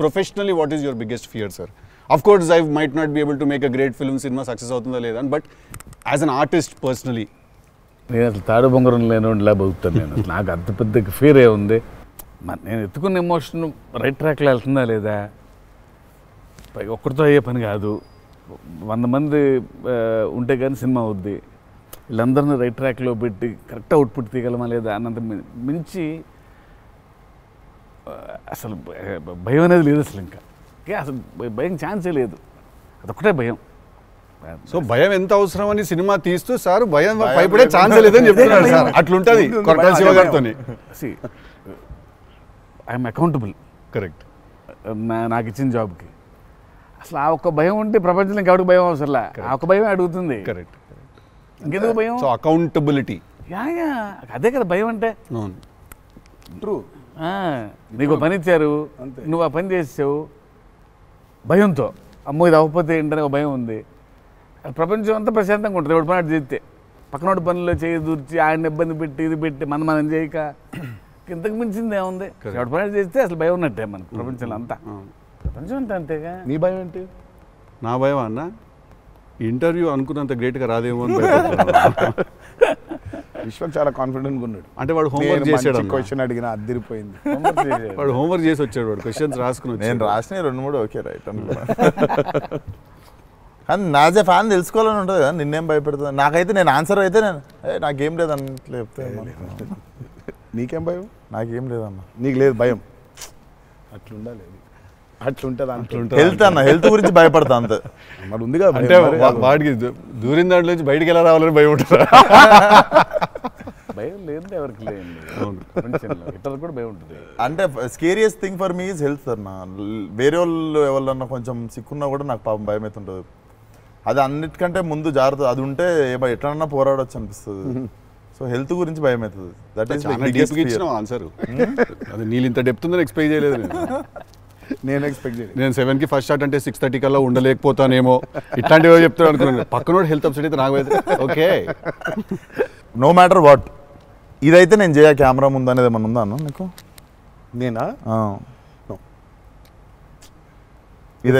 professionally, what is your biggest fear, sir? Of course, I might not be able to make a great film, cinema success అవుతుందా లేదా, but as an artist personally. నేను అసలు తాడు బొంగరం లేనిలా బతుకుతాను నేను. నాకు అంత పెద్ద ఫీర్ ఉంది. నేను ఎత్తుకున్న ఎమోషన్ రైట్ ట్రాక్లో వెళ్తుందా లేదా, పైగా ఒక్కరితో అయ్యే పని కాదు. 100 మంది ఉంటే కానీ సినిమా అవుద్ది. వీళ్ళందరినీ రైట్ ట్రాక్లో పెట్టి కరెక్ట్ అవుట్పుట్ తీయగలమా లేదా అన్నంత మించి అసలు భయం అనేది లేదు అసలు. ఇంకా అసలు భయం ఛాన్సే లేదు, అదొక్కటే భయం. సో భయం ఎంత అవసరం అని సినిమా తీస్తూ సార్ భయం భయపడే ఛాన్స్ లేదని చెప్తున్నాడు సార్. అట్లుంటది కొరటాల శివ గారితో. I'm accountable. కరెక్ట్. నాకు ఇచ్చిన జాబ్కి అసలు ఆ ఒక్క భయం ఉంటే ప్రపంచంలో ఇంకెవరికి భయం అవసరంలా. ఆ ఒక్క భయమే అడుగుతుంది. కరెక్ట్. ఇంకెందుకు భయం? So accountability. యా అదే కదా భయం అంటే. ట్రూ. నీకు పని ఇచ్చారు, నువ్వు ఆ పని చేసావు భయంతో, అమ్మో ఇది అవ్వకపోతే ఏంటనే ఒక భయం ఉంది. ప్రపంచం అంతా ప్రశాంతంగా ఉంటుంది ఎవడు పని అటు చేస్తే. పక్కనోడి పనుల్లో చేయి దూర్చి ఆయన ఇబ్బంది పెట్టి ఇది పెట్టి మనం చేయక ఇంతకు మించింది ఏముంది. ఎవడు పని చేస్తే అసలు భయం ఉన్నట్టే మనకు ప్రపంచంలో అంతా. ప్రపంచం అంతా అంతేగా. నీ భయం ఏంటి? నా భయం అన్న ఇంటర్వ్యూ అనుకున్నంత గ్రేట్గా రాదేమో అని. విశ్వక్ చాలా కాన్ఫిడెంట్గా ఉన్నాడు. అంటే వాడు హోంవర్క్ చేసాడు. క్వశ్చన్ అడిగినా అదిరిపోయింది. వాడు హోంవర్క్ చేసి వచ్చాడు. వాడు క్వశ్చన్స్ రాసుకుని. నేను రాసిన 2-3 ఓకే రైట్ అనుకున్నా. కానీ నాజే ఫ్యాన్ తెలుసుకోవాలని ఉంటుంది కదా, నిన్నేం భయపెడుతుంది. నాకైతే నేను ఆన్సర్ అయితే నేను నాకేం లేదు అన్నట్లు చెప్తే. నీకేం భయం? నాకేం లేదన్న. నీకు లేదు భయం? అట్లుండాలి. అట్లుంటుంది. హెల్త్ అన్న, హెల్త్ గురించి భయపడతా అంతే. మరి ఉంది కదా. అంటే వాడికి దూరిన దాంట్లో నుంచి బయటికి ఎలా రావాలని భయం ఉంటుంది. భయం లేదు ఎవరికి లేదండి. ఇతరులకు కూడా భయం ఉంటుంది. అంటే scariest thing for me is health అన్న. వేరే వాళ్ళు ఎవరన్నా కొంచెం సిక్కున్నా కూడా నాకు పాపం భయం అవుతుంటుంది. అది అన్నిటికంటే ముందు జాగ్రత్త. అది ఉంటే ఎట్లన్నా పోరాడొచ్చు అనిపిస్తుంది. సో హెల్త్ గురించి భయం అవుతుంది. That is answer. అది నీళ్ళు ఇంత డెప్త్ ఉందని ఎక్స్పెక్ట్ చేయలేదు నేను ఎక్స్పెక్ట్ చేయలేదు. నేను 7కి ఫస్ట్ షాట్ అంటే 6:30 కల్లా ఉండలేకపోతానేమో ఇట్లాంటివి చెప్తాను అనుకున్నాను. పక్కనోడు హెల్త్ అప్సెట్ అయితే నాకు ఓకే. నో మ్యాటర్ వాట్ ఇదైతే నేను చేయ కెమెరా ముందు అనేది ఏమన్నా ఉందా అన్న నీకు? నేనా?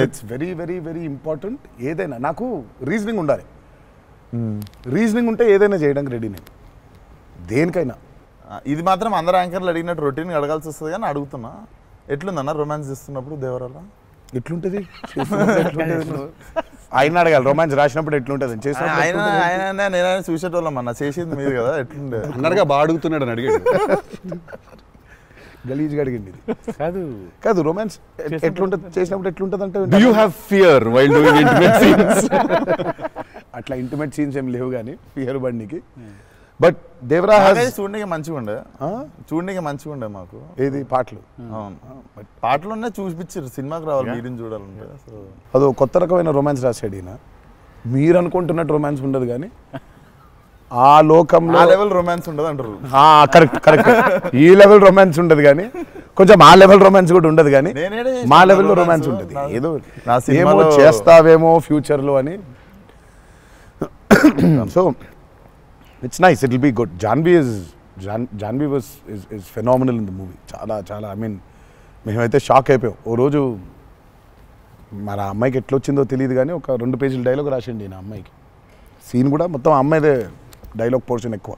It's very very very important. ఏదైనా నాకు రీజనింగ్ ఉండాలి. రీజనింగ్ ఉంటే ఏదైనా చేయడానికి రెడీ నేను, దేనికైనా. ఇది మాత్రం అందరు యాంకర్లు అడిగినట్టు రొటీన్ అడగాల్సి వస్తుంది కానీ అడుగుతున్నా. ఎట్లుందన్న రొమాన్స్ చేస్తున్నప్పుడు దేవరాల? ఎట్లుంటుంది ఆయన అడగాలి. రొమాన్స్ రాసినప్పుడు ఎట్లుంటుంది ఆయన నేను చూసేటోళ్ళం అన్న. చేసేది మీరు కదా, ఎట్లుండే అన్నట్టుగా బాగా అడుగుతున్నాడు అని అడిగాడు. గలీజ్గా అడిగింది. కాదు కాదు రొమాన్స్ ఎట్లుంటుంది చేసినప్పుడు ఎట్లుంటుంది అంటే Do you have fear while doing intimate scenes? అట్లా ఇంటిమేట్ సీన్స్ ఏం లేవు కానీ ఫియర్ బండికి. బట్ దేవరా చూడడానికి మంచిగా ఉండే మాకు. ఏది పాటలు? అవును పాటలున్నా చూపించారు. సినిమాకి రావాలి మీరిని చూడాలంటే. అదో కొత్త రకమైన రొమాన్స్ రాశాడు ఈయన. మీరు అనుకుంటున్నట్టు రొమాన్స్ ఉండదు కానీ ఆ లోకంలో లెవెల్ రొమాన్స్ ఉండదు అంటారు. Correct correct. ఈ లెవెల్ రొమాన్స్ ఉండదు కానీ కొంచెం ఆ లెవెల్ రొమాన్స్ కూడా ఉండదు కానీ మా లెవెల్లో రొమాన్స్ ఉంటుంది. ఏదో ఏమో చేస్తావేమో ఫ్యూచర్లో అని. So it's nice, it will be good. Janhvi is phenomenal in the movie. చాలా చాలా ఐ మీన్ మేమైతే షాక్ అయిపోయాం. ఓ రోజు మరి ఆ అమ్మాయికి ఎట్లా వచ్చిందో తెలియదు కానీ ఒక 2 పేజీల డైలాగ్ రాసిండి నా అమ్మాయికి. సీన్ కూడా మొత్తం అమ్మాయిదే డైలాగ్ పోర్షన్ ఎక్కువ.